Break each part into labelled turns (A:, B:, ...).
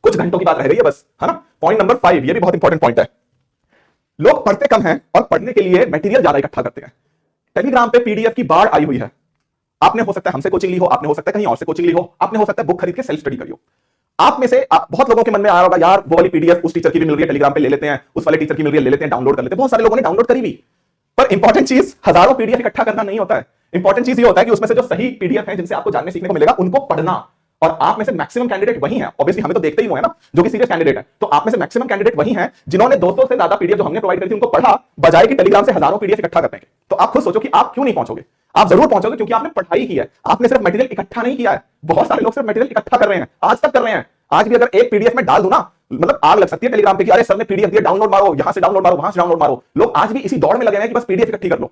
A: कुछ घंटों की बात रह गई है बस, है ना। पॉइंट नंबर 5, ये भी बहुत इंपॉर्टेंट पॉइंट है। लोग पढ़ते कम हैं और पढ़ने के लिए मटेरियल ज्यादा इकट्ठा करते हैं। टेलीग्राम पे पीडीएफ की बाढ़ आई हुई है। आपने हो सकता है हमसे कोचिंग ली हो, आपने हो सकता है कहीं और से कोचिंग ली हो, आपने हो सकता है बुक खरीद के सेल्फ स्टडी करी हो। आप में से बहुत लोगों के मन में आ रहा होगा, यार वो वाली पीडीएफ उस टीचर की भी मिल रही है टेलीग्राम पे, ले लेते हैं, उस वाले टीचर की मिल रही है, ले लेते हैं, डाउनलोड कर लेते हैं। बहुत सारे लोगों ने डाउनलोड करी भी, पर इंपॉर्टेंट चीज हजारों पीडीएफ इकट्ठा करना नहीं होता है। इंपॉर्टेंट चीज ये होता है कि उसमें से जो सही पीडीएफ है जिनसे आपको जानने सीखने को मिलेगा उनको पढ़ना। और आप में से मैक्सिमम कैंडिडेट वही हैं, ऑब्वियसली हमें तो देखते ही हो है ना, जो कि सीरियस कैंडिडेट है। तो आप में से मैक्सिमम कैंडिडेट वही हैं जिन्होंने 200 से ज्यादा पीडीएफ जो हमने प्रोवाइड करी थी उनको पढ़ा, बजाय कि टेलीग्राम से हजारों पीडीएफ इकट्ठा करने के। तो आप खुद सोचो कि आप क्यों नहीं पहुंचोगे। आप जरूर पहुंचोगे क्योंकि आपने पढ़ाई की है, आपने सिर्फ मटेरियल इकट्ठा नहीं किया है। बहुत सारे लोग सिर्फ मटेरियल इकट्ठा कर रहे हैं, आज तक कर रहे हैं। आज भी अगर एक पीडीएफ में डाल दूं ना, मतलब आग लग सकती है टेलीग्राम पे कि अरे सर ने पीडीएफ दिया, डाउनलोड मारो, यहां से डाउनलोड मारो, वहां से डाउनलोड मारो। लोग आज भी इसी दौड़ में लगे हैं कि बस पीडीएफ इकट्ठी कर लो,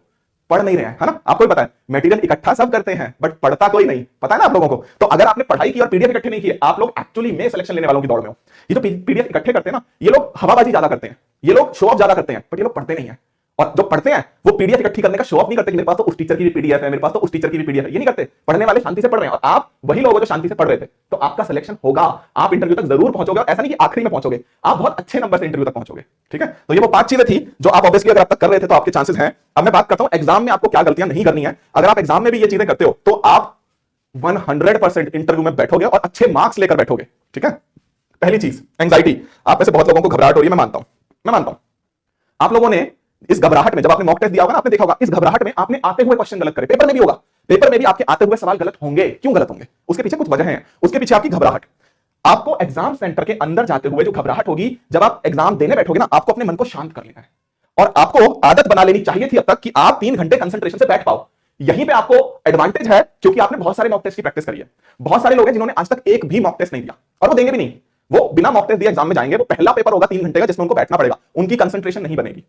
A: पढ़ नहीं रहे हैं, है ना। आपको भी पता है मटेरियल इकट्ठा सब करते हैं बट पढ़ता कोई नहीं, पता है ना आप लोगों को। तो अगर आपने पढ़ाई की और पीडीएफ इकट्ठे नहीं किए, आप लोग एक्चुअली में सिलेक्शन लेने वालों की दौड़ में हो। ये जो पीडीएफ इकट्ठे करते हैं ना, ये लोग हवाबाजी ज्यादा करते हैं, ये लोग शो ऑफ ज्यादा करते हैं, बट ये लोग पढ़ते नहीं है। और जो पढ़ते हैं वो पीडीएफ इकट्ठी करने का शो ऑफ नहीं करते कि मेरे पास तो उस टीचर की भी पीडीएफ है, मेरे पास तो उस टीचर की भी पीडीएफ है। ये नहीं करते, पढ़ने वाले शांति से पढ़ रहे हैं। और आप वही लोग हो जो शांति से पढ़ रहे थे, तो आपका सिलेक्शन होगा, आप इंटरव्यू तक जरूर पहुंचोगे। ऐसा नहीं कि आखिरी में पहुंचोगे, आप बहुत अच्छे नंबर से इंटरव्यू तक पहुंचोगे, ठीक है। तो ये वो 5 चीजें थी जो आप ऑब्वियसली अगर आप तक कर रहे थे तो आपके चांसेस हैं। अब मैं बात करता हूं एग्जाम में आपको क्या गलतियां नहीं करनी है। अगर आप एग्जाम में भी ये चीजें करते हो तो आप 100% इंटरव्यू में बैठोगे और अच्छे मार्क्स लेकर बैठोगे, ठीक है। पहली चीज एंजाइटी। आप में से बहुत लोगों को घबराहट हो रही है, मैं मानता हूं। आप लोगों ने इस घबराहट में, जब आपने मॉक टेस्ट दिया होगा ना, आपने देखा होगा इस घबराहट में आपने आते हुए क्वेश्चन गलत करे। पेपर में भी होगा, पेपर में भी आपके आते हुए सवाल गलत होंगे। क्यों गलत होंगे? उसके पीछे कुछ वजह है, उसके पीछे आपकी घबराहट। आपको एग्जाम सेंटर के अंदर जाते हुए जो घबराहट होगी, जब आप एग्जाम देने बैठोगे ना, आपको अपने मन को शांत कर लेना है और आपको आदत बना लेनी चाहिए थी अब तक कि आप 3 घंटे कंसंट्रेशन से बैठ पाओ। यहीं पे आपको एडवांटेज है क्योंकि आपने बहुत सारे मॉक टेस्ट की प्रैक्टिस करी है। बहुत सारे लोग हैं जिन्होंने आज तक एक भी मॉक टेस्ट नहीं दिया और वो देंगे भी नहीं। वो बिना मॉक टेस्ट दिए एग्जाम में जाएंगे। वो पहला पेपर होगा 3 घंटे का जिसमें उनको बैठना पड़ेगा, उनकी कंसंट्रेशन नहीं बनेगी।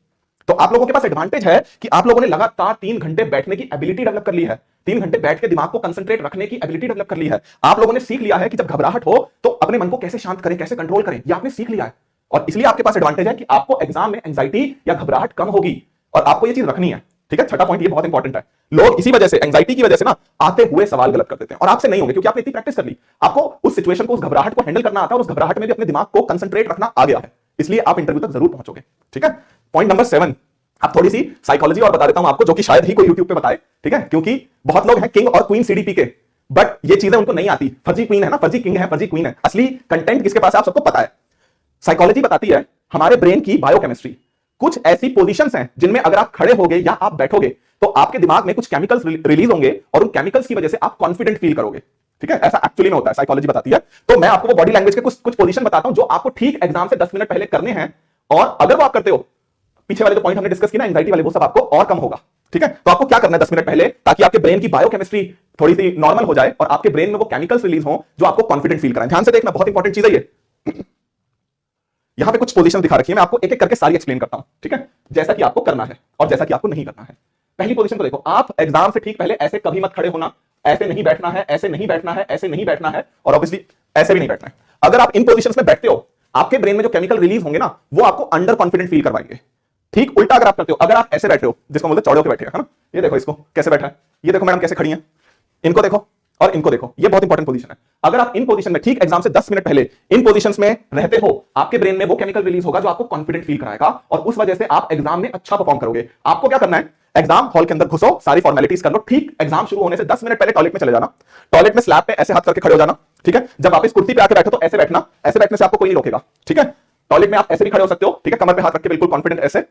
A: तो आप लोगों के पास एडवांटेज है कि आप लोगों ने लगातार 3 घंटे बैठने की एबिलिटी डेवलप कर ली है। 3 घंटे बैठ के दिमाग को कंसंट्रेट रखने की एबिलिटी डेवलप कर ली है। आप लोगों ने सीख लिया है कि जब घबराहट हो तो अपने मन को कैसे शांत करें, कैसे कंट्रोल करें, ये आपने सीख लिया है। और इसलिए आपके पास एडवांटेज है कि आपको एग्जाम में एंजाइटी या घबराहट कम होगी और आपको ये चीज रखनी है, ठीक है। छठा पॉइंट, ये बहुत इंपॉर्टेंट है। लोग इसी वजह से, एंजाइटी की वजह से ना, आते हुए सवाल गलत कर देते हैं और आपसे नहीं होंगे क्योंकि आपने इतनी प्रैक्टिस कर ली। आपको उस सिचुएशन को, उस घबराहट को हैंडल करना आता है और उस घबराहट में भी अपने दिमाग को कंसंट्रेट रखना आ गया है। इसलिए आप इंटरव्यू तक जरूर पहुंचोगे, ठीक है। पॉइंट नंबर 7, अब थोड़ी सी साइकोलॉजी और बता देता हूं आपको, जो कि शायद ही कोई यूट्यूब पे बताए, ठीक है। क्योंकि बहुत लोग हैं किंग और क्वीन सीडीपी के, बट ये चीजें उनको नहीं आती। फर्जी क्वीन है ना, फर्जी किंग है, फर्जी क्वीन है। असली कंटेंट किसके पास है आप सबको पता है। साइकोलॉजी बताती है हमारे ब्रेन की बायोकेमिस्ट्री। कुछ ऐसी पोजीशंस हैं जिनमें अगर आप खड़े होगे या आप बैठोगे तो आपके दिमाग में कुछ केमिकल्स रिलीज होंगे और उन केमिकल्स की वजह से आप कॉन्फिडेंट फील करोगे, ठीक है। ऐसा एक्चुअली में होता है, साइकोलॉजी बताती है। तो मैं आपको वो बॉडी लैंग्वेज के कुछ पोजीशन बताता हूं जो आपको ठीक एग्जाम से 10 मिनट पहले करने हैं, और अगर वो आप करते हो, पीछे वाले जो पॉइंट हमने डिस्कस किया ना एंजाइटी वाले, वो सब आपको और कम होगा, ठीक है। तो आपको क्या करना है 10 मिनट पहले, ताकि आपके ब्रेन की बायोकेमिस्ट्री थोड़ी सी नॉर्मल हो जाए और आपके ब्रेन में वो केमिकल्स रिलीज हो जो आपको कॉन्फिडेंट फील कराएं। ध्यान से देखना, बहुत इंपॉर्टेंट चीज है ये। यहां पे कुछ पोजीशन दिखा रखी है, मैं आपको एक एक करके सारी एक्सप्लेन करता हूं, ठीक है, जैसा कि आपको करना है और जैसा कि आपको नहीं करना है। पहली पोजीशन को देखो, आप एग्जाम से ठीक पहले ऐसे कभी मत खड़े होना, ऐसे नहीं बैठना है, ऐसे नहीं बैठना है, ऐसे नहीं बैठना है, और ऑब्वियसली ऐसे भी नहीं बैठना है। अगर आप इन पोजीशंस में बैठते हो, आपके ब्रेन में जो केमिकल रिलीज होंगे ना, वो आपको अंडर कॉन्फिडेंट फील करवाएंगे। ठीक उल्टा अगर आप करते हो, अगर आप ऐसे बैठे हो, जिसको बोलते चौड़े होकर बैठे हैं, है ना, ये देखो इसको कैसे बैठा है, ये देखो मैडम कैसे खड़ी हैं, इनको देखो और इनको देखो, ये बहुत इंपॉर्टेंट पोजीशन है। अगर आप इन पोजीशन में ठीक एग्जाम से 10 मिनट पहले इन पोजीशंस में रहते हो, आपके ब्रेन में वो केमिकल रिलीज होगा जो आपको कॉन्फिडेंट फील कराएगा और उस वजह से आप एग्जाम में अच्छा परफॉर्म करोगे। आपको क्या करना है, एग्जाम हॉल के अंदर घुसो, सारी फॉर्मेलिटीज कर लो, ठीक एग्जाम शुरू होने से 10 मिनट पहले टॉयलेट में चले जाना, टॉयलेट में स्लैब पे ऐसे हाथ करके खड़े हो जाना, ठीक है। जब वापस कुर्सी पे आके बैठो तो ऐसे बैठना, ऐसे बैठने से आपको कोई नहीं रोकेगा, ठीक है। टॉयलेट में आप ऐसे भी खड़े हो सकते हो, ठीक है, कमर पे हाथ रख के बिल्कुल कॉन्फिडेंट, ऐसे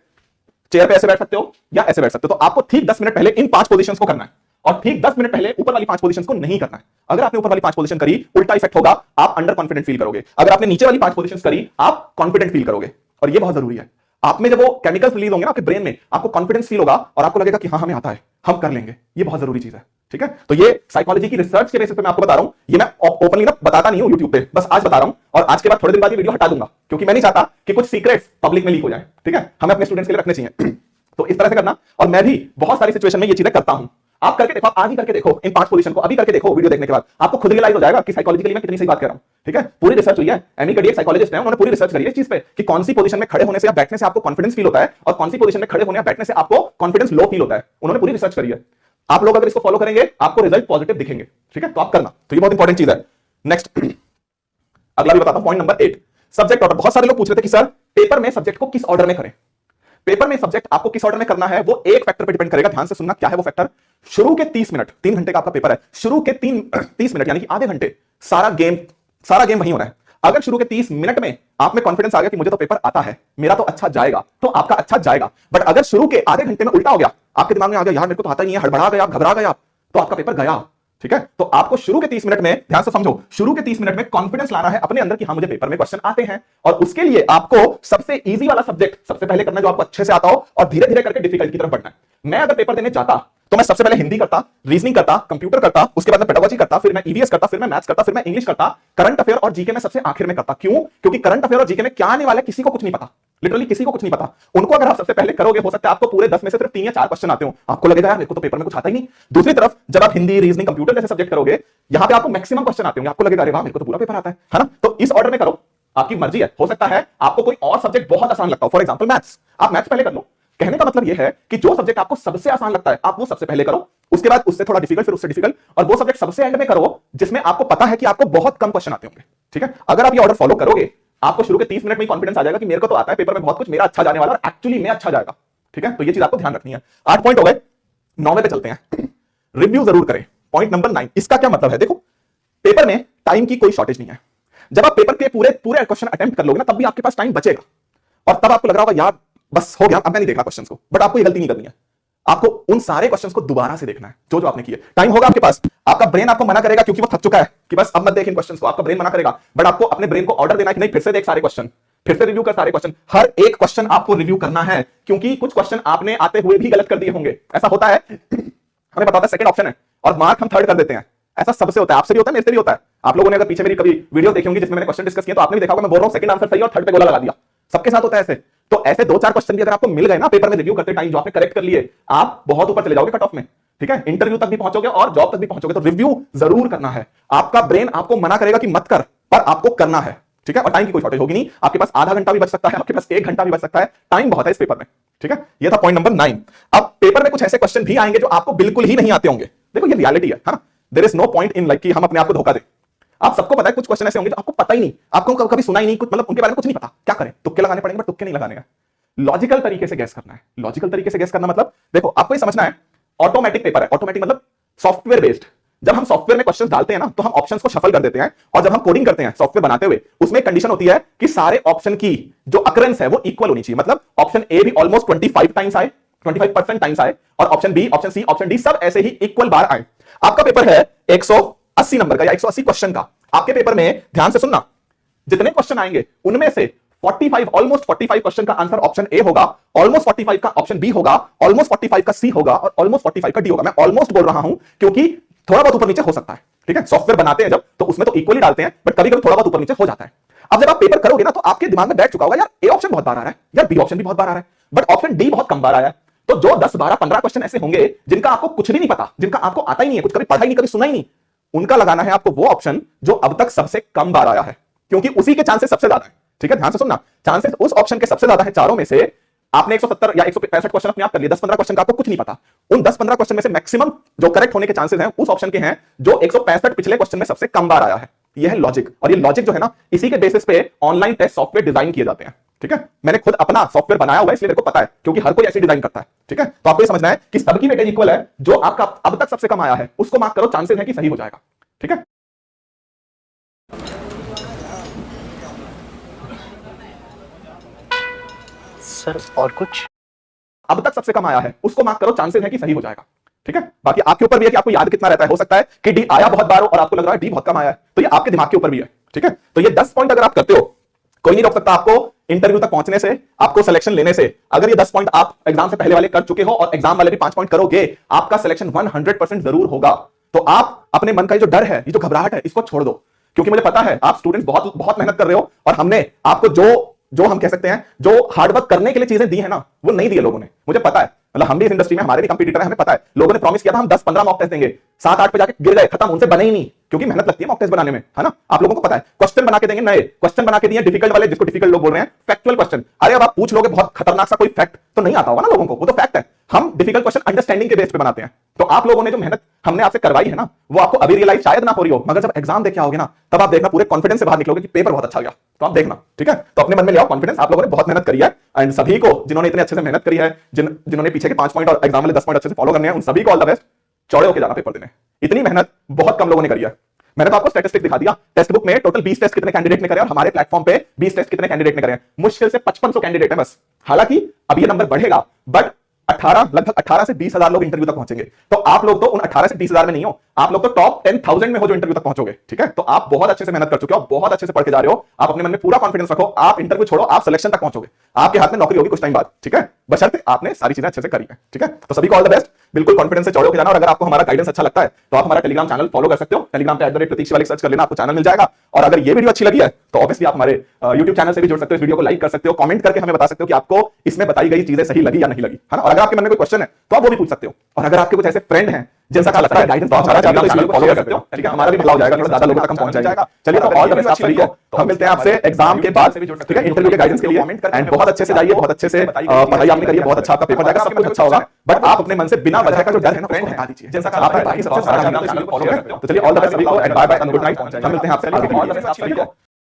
A: चेयर पे ऐसे बैठ सकते हो या ऐसे बैठ सकते हो। तो आपको ठीक 10 मिनट पहले इन 5 पोजीशंस को करना है और ठीक 10 मिनट पहले ऊपर वाली 5 पोजीशंस को नहीं करना है। अगर आपने ऊपर वाली 5 पोजीशन करी, उल्टा इफेक्ट होगा, आप अंडर कॉन्फिडेंट फील करोगे। अगर आपने नीचे वाली 5 पोजीशंस करी, आप कॉन्फिडेंट फील करोगे। और ये बहुत जरूरी है। आप में जब वो केमिकल्स रिलीज होंगे ना आपके ब्रेन में, आपको कॉन्फिडेंस फील होगा और आपको लगेगा कि हाँ हमें आता है, हम कर लेंगे। ये बहुत जरूरी चीज है, ठीक है। तो ये साइकोलॉजी की रिसर्च के बेसिस पे मैं आपको बता रहा हूं। ये मैं ओपनली ना बताता नहीं हूं यूट्यूब पे, बस आज बता रहा हूं और आज के बाद थोड़े दिन बाद ये वीडियो हटा दूंगा क्योंकि मैं नहीं चाहता कि कुछ सीक्रेट्स पब्लिक में लीक हो जाए, ठीक है। हमें अपने स्टूडेंट्स के लिए रखने चाहिए। तो इस तरह से करना, और मैं भी बहुत सारी सिचुएशन में ये चीजें करता हूं। आप करके देखो, आज ही करके देखो, इन 5 पोजीशन को अभी करके देखो। वीडियो देखने के बाद आपको खुद रियलाइज हो जाएगा कि साइकोलॉजिकली मैं कितनी सही बात कर रहा हूं, ठीक है। पूरी रिसर्च हुई है, एमी कडी एक साइकोलॉजिस्ट है, उन्होंने पूरी रिसर्च करी है इस चीज पे कि कौन सी पोजीशन में खड़े होने से या बैठने से आपको कॉन्फिडेंस फील होता है और कौन सी पोजीशन में खड़े होने या बैठने से आपको कॉन्फिडेंस लो फील होता है। उन्होंने पूरी रिसर्च करी है। आप लोग अगर इसको फॉलो करेंगे, आपको रिजल्ट पॉजिटिव दिखेंगे, ठीक है। तो आप करना, तो ये बहुत इंपॉर्टेंट चीज है। नेक्स्ट, अगला भी बताता हूं, पॉइंट नंबर 8, सब्जेक्ट ऑर्डर। बहुत सारे लोग पूछ रहे थे कि सर पेपर में सब्जेक्ट को किस ऑर्डर में करें। पेपर में सब्जेक्ट आपको किस ऑर्डर में करना है वो एक फैक्टर पे डिपेंड करेगा, ध्यान से सुनना। क्या है वो फैक्टर? शुरू के 30 मिनट, 3 घंटे का आपका पेपर है, शुरू के 30 मिनट यानी कि आधे घंटे सारा गेम वहीं हो रहा है। अगर शुरू के 30 मिनट में आप में कॉन्फिडेंस आ गया कि मुझे तो पेपर आता है, मेरा तो अच्छा जाएगा, तो आपका अच्छा जाएगा। बट अगर शुरू के आधे घंटे में उल्टा हो गया, आपके दिमाग में आ गया यार मेरे को तो आता ही नहीं है, हड़बड़ा गया, घबरा गया, तो आपका पेपर गया। ठीक है, तो आपको शुरू के 30 मिनट में, ध्यान से समझो, शुरू के 30 मिनट में कॉन्फिडेंस लाना है अपने अंदर कि हाँ मुझे पेपर में क्वेश्चन आते हैं, और उसके लिए आपको सबसे इजी वाला सब्जेक्ट सबसे पहले करना है जो आपको अच्छे से आता हो, और धीरे धीरे करके डिफिकल्ट की तरफ बढ़ना है। मैं अगर पेपर देने जाता तो मैं सबसे पहले हिंदी करता, रीजनिंग करता, कंप्यूटर करता, उसके बाद मैं पेडागोजी करता, फिर मैं ईवीएस करता, फिर मैं मैथ्स करता, फिर मैं इंग्लिश करता, करंट अफेयर और जीके में सबसे आखिर में करता। क्यों? क्योंकि करंट अफेयर और जीके में क्या आने वाला है किसी को कुछ नहीं पता, लिटरली किसी को कुछ नहीं पता। उनको अगर आप सबसे पहले करोगे, हो सकता है आपको पूरे 10 में से सिर्फ 3 या 4 क्वेश्चन आते हो, आपको लगेगा यार मेरे को तो पेपर में कुछ आता ही नहीं। दूसरी तरफ जब आप हिंदी, रीजनिंग, कंप्यूटर जैसे सब्जेक्ट करोगे, यहां पे आपको मैक्सिमम क्वेश्चन आते होंगे, आपको लगेगा अरे वाह मेरे को तो पूरा पेपर आता है ना। तो इस ऑर्डर में करो, आपकी मर्जी है। हो सकता है आपको कोई और सब्जेक्ट बहुत आसान लगता हो, फॉर एग्जांपल मैथ्स, आप मैथ्स पहले कर लो। कहने का मतलब यह है कि जो सब्जेक्ट आपको सबसे आसान लगता है आप वो सबसे पहले करो, उसके बाद उससे थोड़ा डिफिकल्ट, फिर उससे डिफिकल्ट, और वो सब्जेक्ट सबसे एंड में करो जिसमें आपको पता है कि आपको बहुत कम क्वेश्चन आते होंगे। ठीक है, अगर आप ये ऑर्डर फॉलो करोगे, आपको शुरू के 30 मिनट में कॉन्फिडेंस आ जाएगा कि मेरे को तो आता है पेपर में बहुत कुछ, मेरा अच्छा जाने वाला और एक्चुअली में अच्छा जाएगा। ठीक है, तो ये चीज आपको ध्यान रखनी है। 8 पॉइंट हो गए, 9वें पे चलते हैं। रिव्यू जरूर करें, पॉइंट नंबर 9। इसका क्या मतलब है? देखो, पेपर में टाइम की कोई शॉर्टेज नहीं है। जब आप पेपर के पूरे क्वेश्चन अटेम्प्ट कर लोगे ना, तब भी आपके पास टाइम बचेगा, और तब आपको लग रहा होगा यार बस हो गया, अब मैं नहीं देख रहा क्वेश्चंस को। बट आपको ये गलती नहीं करनी है, आपको उन सारे क्वेश्चंस को दोबारा से देखना है जो जो आपने किए। टाइम होगा आपके पास, आपका ब्रेन आपको मना करेगा क्योंकि वो थक चुका है कि बस अब मत देख इन क्वेश्चंस को, आपका ब्रेन मना करेगा। बट आपको अपने ब्रेन को ऑर्डर देना है कि नहीं, फिर से देख सारे क्वेश्चन, फिर से रिव्यू कर सारे क्वेश्चन। हर एक क्वेश्चन आपको रिव्यू करना है, क्योंकि कुछ क्वेश्चन आपने आते हुए भी गलत कर दिए होंगे। ऐसा होता है, हमें पता होता है सेकंड ऑप्शन है और मार्क हम थर्ड कर देते हैं। ऐसा सबसे होता है, आपसे भी होता है, मेरे से भी होता है। आप लोगों ने अगर पीछे मेरी कभी वीडियो देखी होंगी जिसमें मैंने क्वेश्चन डिस्कस किया, तो आपने भी देखा होगा मैं बोल रहा हूं सेकंड आंसर सही और थर्ड पे गोला लगा दिया। सबके साथ होता है ऐसे। तो ऐसे 2-4 क्वेश्चन भी अगर आपको मिल गए ना पेपर में रिव्यू करते टाइम, जो आपने करेक्ट कर लिए, आप बहुत ऊपर चले जाओगे कट ऑफ में। ठीक है, इंटरव्यू तक भी पहुंचोगे और जॉब तक भी पहुंचोगे। तो रिव्यू जरूर करना है। आपका ब्रेन आपको मना करेगा कि मत कर, पर आपको करना है। ठीक है, और टाइम की कोई शॉर्टेज होगी नहीं, आपके पास आधा घंटा भी बच सकता है, आपके पास 1 घंटा भी बच सकता है, टाइम बहुत है इस पेपर में। ठीक है, ये था पॉइंट नंबर 9। अब पेपर में कुछ ऐसे क्वेश्चन भी आएंगे जो आपको बिल्कुल ही नहीं आते होंगे। देखो ये रियलिटी है ना, there is no point in like कि हम अपने आप को धोखा दें। आप सबको पता है कुछ क्वेश्चन ऐसे होंगे जो आपको पता ही नहीं, आपको कभी सुना ही नहीं, कुछ मतलब उनके बारे में कुछ नहीं पता, क्या करें? तुक्के लगाने पड़ेंगे, बट तुक्के नहीं लगाने हैं, लॉजिकल तरीके से गैस करना है। लॉजिकल तरीके से गैस करना मतलब देखो आपको ये समझना है, ऑटोमेटिक पेपर है। ऑटोमेटिक मतलब सॉफ्टवेयर बेस्ड। जब हम सॉफ्टवेयर में क्वेश्चंस डालते हैं ना, तो हम ऑप्शंस को शफल कर देते हैं, और जब हम कोडिंग करते हैं सॉफ्टवेयर बनाते हुए, उसमें कंडीशन होती है कि सारे ऑप्शन की जो अकरेंस है वो इक्वल होनी चाहिए। मतलब ऑप्शन ए भी ऑलमोस्ट 25 टाइम्स आए, 25% टाइम्स आए, और option B, option C, option D सब ऐसे ही इक्वल बार आए। आपका पेपर है 180 नंबर का या 180 क्वेश्चन का। आपके पेपर में ध्यान से सुनना, जितने क्वेश्चन आएंगे उनमें से 45 ऑलमोस्ट 45 क्वेश्चन का आंसर ऑप्शन ए होगा, ऑलमोस्ट 45 का ऑप्शन बी होगा, ऑलमोस्ट 45 का सी होगा, और ऑलमोस्ट 45 का डी होगा। मैं ऑलमोस्ट बोल रहा हूं क्योंकि थोड़ा बहुत ऊपर नीचे हो सकता है। ठीक है, सॉफ्टवेयर बनाते हैं जब, तो उसमें तो इक्वली डालते हैं, बट कभी कभी थोड़ा बहुत ऊपर नीचे हो जाता है। अब जब आप पेपर करोगे ना, तो आपके दिमाग में बैठ चुका होगा यार ए ऑप्शन बहुत बार आ रहा है, यार बी ऑप्शन भी बहुत बार आ रहा है, बट ऑप्शन डी बहुत कम बार आया है। तो जो 10, 12, 15 क्वेश्चन ऐसे होंगे जिनका आपको कुछ भी नहीं पता, जिनका आपको आता ही नहीं है, कुछ कभी पढ़ा ही नहीं, कभी सुना ही नहीं, उनका लगाना है आपको वो ऑप्शन जो अब तक सबसे कम बार आया है, क्योंकि उसी के चांसेस सबसे ज्यादा है। ठीक है, ध्यान से सुनना, चांसेस उस ऑप्शन के सबसे ज्यादा है चारों में से। आपने 170 या 165 क्वेश्चन अपने आप कर लिए, 10-15 क्वेश्चन का आपको कुछ नहीं पता, उन 10-15 क्वेश्चन में से मैक्सिमम जो करेक्ट होने के चांसेस हैं उस ऑप्शन के हैं जो 165 पिछले क्वेश्चन में सबसे कम बार आया है। यह है लॉजिक, और ये लॉजिक जो है ना, इसी के बेसिस पे ऑनलाइन टेस्ट सॉफ्टवेयर डिजाइन किए जाते हैं। ठीक है, मैंने खुद अपना सॉफ्टवेयर बनाया हुआ है, इसलिए मेरे को पता है, क्योंकि हर कोई ऐसे डिजाइन करता है। ठीक है, तो आपको ये समझना है कि सबकी वेटेज इक्वल है, जो आपका अब तक सबसे कम आया है उसको मार्क करो, चांसेस है कि सही हो जाएगा। ठीक है,
B: सर और कुछ?
A: अब तक सबसे कम आया है उसको मार्क करो, चांसेस है कि सही हो जाएगा। ठीक है, बाकी आपके ऊपर भी है कि आपको याद कितना रहता है। हो सकता है कि डी आया बहुत बार हो और आपको लग रहा है डी बहुत कम आया है, तो ये आपके दिमाग के ऊपर भी है। ठीक है, तो ये 10 पॉइंट अगर आप करते हो, कोई नहीं रोक सकता आपको इंटरव्यू तक पहुंचने से, आपको सिलेक्शन लेने से। अगर ये 10 पॉइंट आप एग्जाम से पहले वाले कर चुके हो और एग्जाम वाले भी 5 पॉइंट करोगे, आपका सिलेक्शन 100% जरूर होगा। तो आप अपने मन का ये जो डर है, ये जो घबराहट है, इसको छोड़ दो, क्योंकि मुझे पता है आप स्टूडेंट्स बहुत बहुत मेहनत कर रहे हो, और हमने आपको जो हम कह सकते हैं जो हार्डवर्क करने के लिए चीजें दी है ना, वो नहीं दी है लोगों ने। मुझे पता है, मतलब हम भी इस इंडस्ट्री में, हमारे भी कंपटीटर है, हमें पता है। लोगों ने प्रॉमिस किया था हम 10-15 मॉक टेस्ट देंगे, 7-8 पे जाके गिर गए, खत्म, उनसे बने ही नहीं, क्योंकि मेहनत लगती है मॉक टेस्ट बनाने में, है ना। आप लोगों को पता है, क्वेश्चन बना के देंगे, नए क्वेश्चन बना के दिए, डिफिकल्ट वाले, जिसको डिफिकल्ट लोग बोल रहे हैं, फैक्चुअल क्वेश्चन। अरे अब आप पूछ लोगे बहुत खतरनाक सा कोई फैक्ट, तो नहीं आता होगा ना लोगों को, वो तो फैक्ट है। हम डिफिकल्ट क्वेश्चन अंडरस्टैंडिंग के बेस पे बनाते हैं। तो आप लोगों ने जो मेहनत हमने आपसे करवाई है ना, वो आपको अभी रियलाइज शायद ना हो रही हो, मगर जब एग्जाम देके आओगे ना, तब आप देखना पूरे कॉन्फिडेंस से बाहर निकलोगे कि पेपर बहुत अच्छा गया। तो आप देखना, ठीक है। तो अपने मन में ले आओ कॉन्फिडेंस, आप लोगों ने बहुत मेहनत करी है, एंड सभी को जिन्होंने इतने अच्छे से मेहनत करी है, जिन्होंने पीछे के 5 पॉइंट और एग्जाम वाले 10 पॉइंट अच्छे से फॉलो करने हैं, उन सभी को ऑल द बेस्ट। चौड़े होकर जाना पेपर देने, इतनी मेहनत बहुत कम लोगों ने करी है। मैंने तो आपको स्टैटिस्टिक दिखा दिया, टेक्स्ट बुक में टोटल 20 टेस्ट कितने कैंडिडेट ने करे और हमारे प्लेटफॉर्म पे 20 टेस्ट कितने कैंडिडेट ने करे। मुश्किल से 5500 कैंडिडेट है बस। हालांकि अब ये नंबर बढ़ेगा, बट लगभग 18 से 20,000 लोग इंटरव्यू तक पहुंचेंगे। तो आप लोग तो उन 18 से 20,000 में नहीं हो, आप लोग तो टॉप 10,000 में हो जो इंटरव्यू तक पहुंचोगे, ठीक है। तो आप बहुत अच्छे से मेहनत कर चुके हो, बहुत अच्छे से पढ़ के जा रहे हो, आप अपने मन में पूरा कॉन्फिडेंस रखो, आप इंटरव्यू छोड़ो, आप सिलेक्शन तक पहुंचोगे, आपके हाथ में नौकरी होगी कुछ टाइम बाद, ठीक है, बशर्ते आपने सारी चीजें अच्छे से करी है, ठीक है। तो सभी को ऑल द बेस्ट, बिल्कुल कॉन्फिडेंस से चौड़े होकर जाना। और अगर आपको हमारा गाइडेंस अच्छा लगता है तो आप हमारा टेलीग्राम चैनल फॉलो कर सकते हो, टेलीग्राम पे @प्रतीक शिवालिक सर्च कर लेना, आपको चैनल मिल जाएगा। और अगर ये वीडियो अच्छी लगी है तो ऑब्वियसली आप हमारे YouTube चैनल से भी जुड़ सकते हो, इस वीडियो को लाइक कर सकते हो, कमेंट करके हमें बता सकते हो कि आपको इसमें बताई गई चीजें सही लगी या नहीं लगी, है ना। और अगर आपके मन में कोई क्वेश्चन है तो आप वो भी पूछ सकते हो। और अगर आपके कुछ ऐसे फ्रेंड हैं जिनका अच्छा लगता है गाइडेंस बहुत अच्छा चाहते हो, चैनल फॉलो कर सकते हो, ठीक है। हमारा भी भला हो जाएगा, थोड़ा ज्यादा लोगों तक हम पहुंच जाएगा। चलिए, तो ऑल द बेस्ट आप सभी को, हम मिलते हैं आपसे एग्जाम के बाद, ठीक है, इंटरव्यू के गाइडेंस के लिए। एंड बहुत अच्छे से जाइए, बहुत अच्छे से पढ़ाई आपने करिए, बहुत अच्छा आपका पेपर जाएगा, सब कुछ अच्छा होगा। बट आप अपने मन से बिना वजह का जो डर है ना उसको हटा दीजिए, जिनका आपका बाकी सबसे सारा चैनल फॉलो कर सकते हो। तो चलिए, ऑल द बेस्ट सभी को, and bye bye and good night. हम मिलते हैं आपसे आगे।